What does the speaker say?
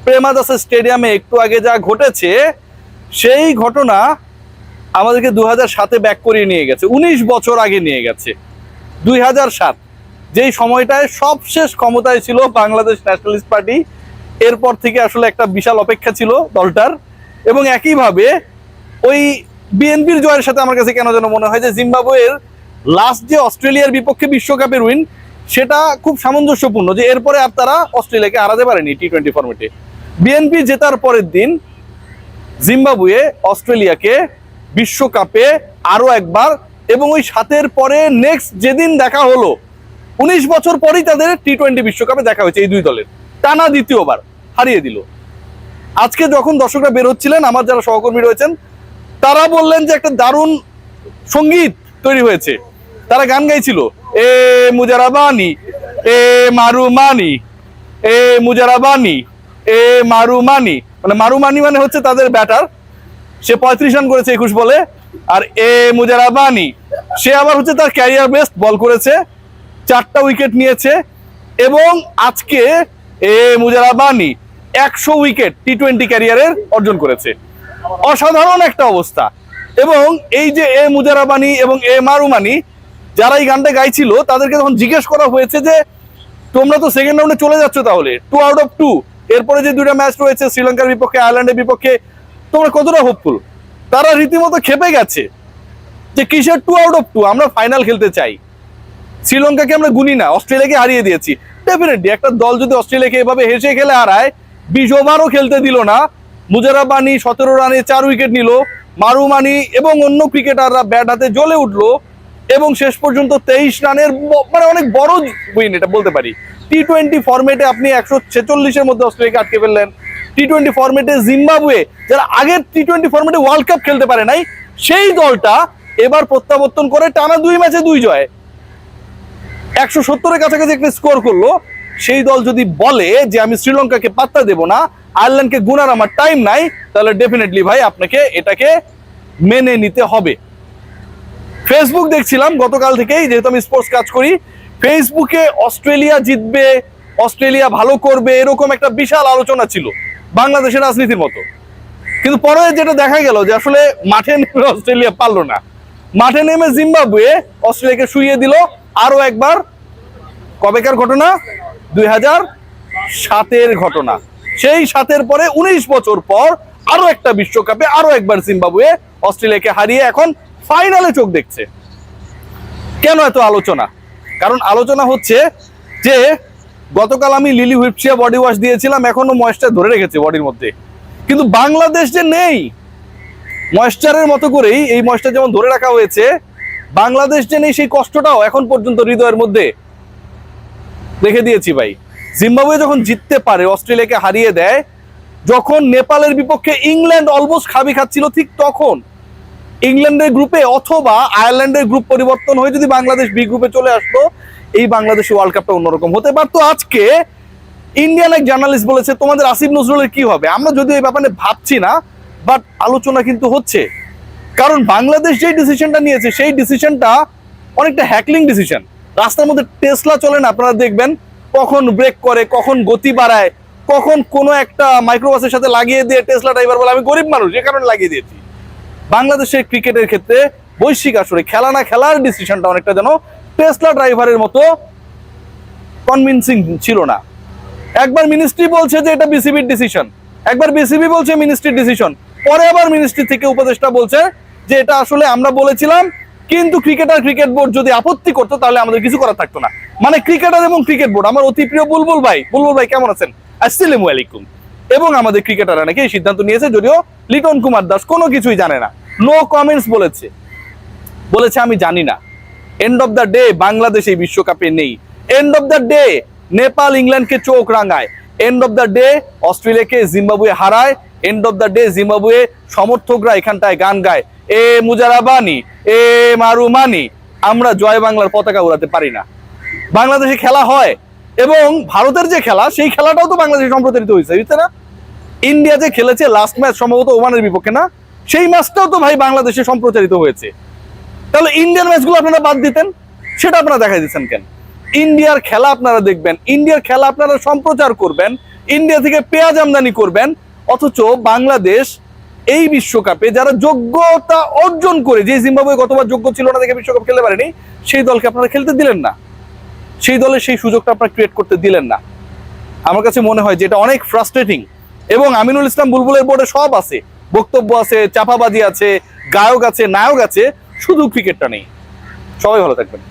প্রেমাদাসা স্টেডিয়ামে একটু আগে যা ঘটেছে সেই ঘটনা আমাদেরকে 2007-এ ব্যাক করিয়ে নিয়ে গেছে, 19 বছর আগে নিয়ে গেছে। 2007 যেই সময়টায় সবশেষ ক্ষমতায় ছিল বাংলাদেশ ন্যাশনালিস্ট পার্টি, এরপর থেকে আসলে একটা বিশাল অপেক্ষা ছিল দলটার। এবং একইভাবে ওই বিএনপির জয়ের সাথে আমার কাছে কেন যেন মনে হয় যে জিম্বাবুয়ের লাস্ট যে অস্ট্রেলিয়ার বিপক্ষে বিশ্বকাপের উইন, সেটা খুব সামঞ্জস্যপূর্ণ যে এরপরে আর তারা অস্ট্রেলিয়াকে হারাতে পারেনি টি-20 ফরম্যাটে। বিএনপি জেতার পরের দিন জিম্বাবুয়ে অস্ট্রেলিয়াকে বিশ্বকাপে আরো একবার, এবং ওই 7-এর পরে নেক্সট যেদিন দেখা হলো 19 বছর পরেই তাদের টি-20 বিশ্বকাপে দেখা হয়েছে এই দুই দলের, টানা দ্বিতীয়বার হারিয়ে দিল। আজকে যখন দর্শকরা বের হচ্ছিলেন, আমার যারা সহকর্মী রয়েছেন তারা বললেন যে একটা দারুণ সঙ্গীত তৈরি হয়েছে, তারা গান গাইছিল, এ মুজারাবানি এ মারুমানি, এ মুজারাবানি এ মারুমানি। মানে মারুমানি মানে হচ্ছে তাদের ব্যাটার, সে 35 রান করেছে 21 বলে। আর এ মুজারাবানি সে আবার হচ্ছে তার ক্যারিয়ার বেস্ট বল করেছে, 4টা উইকেট নিয়েছে। এবং আজকে এ মুজারাবানি 100 উইকেট টি-20 ক্যারিয়ারের অর্জন করেছে। অসাধারণ একটা অবস্থা। এবং এই যে এ মুজারাবানি এবং এ মারুমানি যারা এই গানটা গাইছিল, তাদেরকে যখন জিজ্ঞেস করা হয়েছে যে তোমরা তো সেকেন্ড রাউন্ডে চলে যাচ্ছ, তাহলে 2 আউট অফ 2, এরপরে যে 2টা ম্যাচ রয়েছে শ্রীলঙ্কার বিপক্ষে, আয়ারল্যান্ডের বিপক্ষে, তোমরা কতটা হোপফুল? তারা রীতিমতো খেপে গেছে যে কিসের 2 আউট অফ 2, আমরা ফাইনাল খেলতে চাই। শ্রীলঙ্কাকে আমরা গুনি না, অস্ট্রেলিয়াকে হারিয়ে দিয়েছি। ডেফিনেটলি একটা দল যদি অস্ট্রেলিয়াকে এভাবে হেসে খেলে হারায়, 20 ওভারও খেলতে দিল না, মুজারাবানি 17 রানে 4 উইকেট নিল, মারুমানি এবং অন্য ক্রিকেটাররা ব্যাট হাতে জ্বলে উঠলো, এবং শেষ পর্যন্ত 23 রানের মানে অনেক বড় উইন এটা বলতে পারি। টি-20 ফরম্যাটে আপনি 146-এর মধ্যে অস্ট্রেলিয়াকে আটকে ফেললেন। টি-20 ফরম্যাটে জিম্বাবুয়ে, যারা আগের টি-20 ফরম্যাটে ওয়ার্ল্ড কাপ খেলতে পারে নাই, সেই দলটা এবার প্রত্যাবর্তন করে টানা 2 ম্যাচে 2 জয়, 170-এর কাছাকাছি একটা স্কোর করলো। সেই দল যদি বলে যে আমি শ্রীলঙ্কাকে পাত্তা দেব না, আয়ারল্যান্ডকে গুনার আমার টাইম নাই, তাহলে ডেফিনেটলি ভাই আপনাকে এটাকে মেনে নিতে হবে। ফেসবুক দেখছিলাম গতকাল থেকেই, যেহেতু আমি স্পোর্টস কাজ করি, ফেসবুকে অস্ট্রেলিয়া জিতবে, অস্ট্রেলিয়া ভালো করবে, এরকম একটা বিশাল আলোচনা ছিল বাংলাদেশের রাজনীতির মতো। কিন্তু পরে যেটা দেখা গেল যে আসলে মাঠে নেমে অস্ট্রেলিয়া পারলো না, মাঠে নেমে জিম্বাবুয়ে অস্ট্রেলিয়াকে শুইয়ে দিল আরো একবার। কবেকার ঘটনা? 2007-এর ঘটনা। সেই 7-এর পরে 19 বছর পর আরো একটা বিশ্বকাপে আরো একবার জিম্বাবুয়ে অস্ট্রেলিয়াকে হারিয়ে এখন ফাইনালে চোখ দেখছে। কেন এত আলোচনা? কারণ আলোচনা হচ্ছে যে গতকাল আমি লিলি হুইপশিয়া বডি ওয়াশ দিয়েছিলাম, এখনো ময়েশ্চার ধরে রেখেছে বডির মধ্যে, কিন্তু বাংলাদেশ যে নেই, ময়েশ্চারের মতো করেই এই ময়েশ্চার যেমন ধরে রাখা হয়েছে, বাংলাদেশ যে নেই সেই কষ্টটাও এখন পর্যন্ত হৃদয়ের মধ্যে রেখে দিয়েছি ভাই। জিম্বাবুয়ে যখন জিততে পারে, অস্ট্রেলিয়াকে হারিয়ে দেয়, যখন নেপালের বিপক্ষে ইংল্যান্ড অলমোস্ট খাবি খাচ্ছিল, ঠিক তখন ইংল্যান্ডের গ্রুপে অথবা আয়ারল্যান্ডের গ্রুপ পরিবর্তন হয়ে যদি বাংলাদেশ বি গ্রুপে চলে আসতো, এই বাংলাদেশ ওয়ার্ল্ড কাপটা অন্যরকম হতে পারতো। আজকে ইন্ডিয়ান এক জার্নালিস্ট বলেছে তোমাদের আসিফ নজরুলের কি হবে। আমরা যদিও এই ব্যাপারে ভাবছি না, বাট আলোচনা কিন্তু হচ্ছে। কারণ বাংলাদেশ যেই ডিসিশনটা নিয়েছে, সেই ডিসিশনটা অনেকটা হ্যাকলিং ডিসিশন। রাস্তার মধ্যে টেসলা চলে না, আপনারা দেখবেন কখন ব্রেক করে, কখন গতি বাড়ায়, কখন কোনো একটা মাইক্রোবাসের সাথে লাগিয়ে দিয়ে টেসলা ড্রাইভার বলে আমি গরিব মানুষ, যে কারণে লাগিয়ে দিয়েছি। বাংলাদেশের ক্রিকেটের ক্ষেত্রে বৈশ্বিক আসরে খেলা না খেলার ডিসিশনটা অনেকটা যেন টেসলা ড্রাইভারের মতো কনভিনসিং ছিল না। একবার মিনিস্ট্রি বলছে যে এটা বিসিবির ডিসিশন, একবার বিসিবি বলছে মিনিস্ট্রির ডিসিশন, পরে আবার মিনিস্ট্রি থেকে উপদেষ্টা বলছে যে এটা আসলে আমরা বলেছিলাম, কিন্তু ক্রিকেটার ক্রিকেট বোর্ড যদি আপত্তি করতো তাহলে আমাদের কিছু করার থাকতো না। মানে ক্রিকেটার এবং ক্রিকেট বোর্ড, আমার অতি প্রিয় বুলবুল ভাই কেমন আছেন? আসসালামু আলাইকুম। এবং আমাদের ক্রিকেটাররা নাকি এই সিদ্ধান্ত নিয়েছে, যদিও লিটন কুমার দাস কোনো কিছুই জানে না, নো কমেন্টস বলেছে আমি জানি না। End of the day Bangladesh এই বিশ্বকাপে নেই। End of the day Nepal ইংল্যান্ডকে চোখ রাঙায়। এন্ড অফ দ্য ডে অস্ট্রেলিয়াকে জিম্বাবুয়ে হারায়। End of the day Zimbabwe সমর্থকরা এখানটায় গান গায়, এ মুজারাবানি এ মারুমানি। আমরা জয় বাংলার পতাকা উড়াতে পারি না। বাংলাদেশে খেলা হয়, এবং ভারতের যে খেলা, সেই খেলাটাও তো বাংলাদেশে সম্প্রচারিত হয়েছে না? ইন্ডিয়া যে খেলেছে লাস্ট ম্যাচ সম্ভবত ওমানের বিপক্ষে না, সেই ম্যাচটাও তো ভাই বাংলাদেশে সম্প্রচারিত হয়েছে। তাহলে ইন্ডিয়ান ম্যাচগুলো আপনারা বাদ দিতেন, সেটা আপনারা দেখাই দিচ্ছেন কেন? ইন্ডিয়ার খেলা আপনারা দেখবেন, ইন্ডিয়ার খেলা আপনারা সম্প্রচার করবেন, ইন্ডিয়া থেকে পেঁয়াজ আমদানি করবেন, অথচ বাংলাদেশ এই বিশ্বকাপে যারা যোগ্যতা অর্জন করে, যে জিম্বাবুয়ে গতবার যোগ্য ছিল না দেখে বিশ্বকাপ খেলতে পারেনি, সেই দলকে আপনারা খেলতে দিলেন না, সেই দলের সেই সুযোগটা আপনারা ক্রিয়েট করতে দিলেন না। আমার কাছে মনে হয় যে এটা অনেক ফ্রাস্ট্রেটিং। এবং আমিনুল ইসলাম বুলবুলের বোর্ডে সব আছে, বক্তব্য আছে, চাপাবাজি আছে, গায়ক আছে, নায়ক আছে, শুধু ক্রিকেটটা নেই। সবাই ভালো থাকবেন।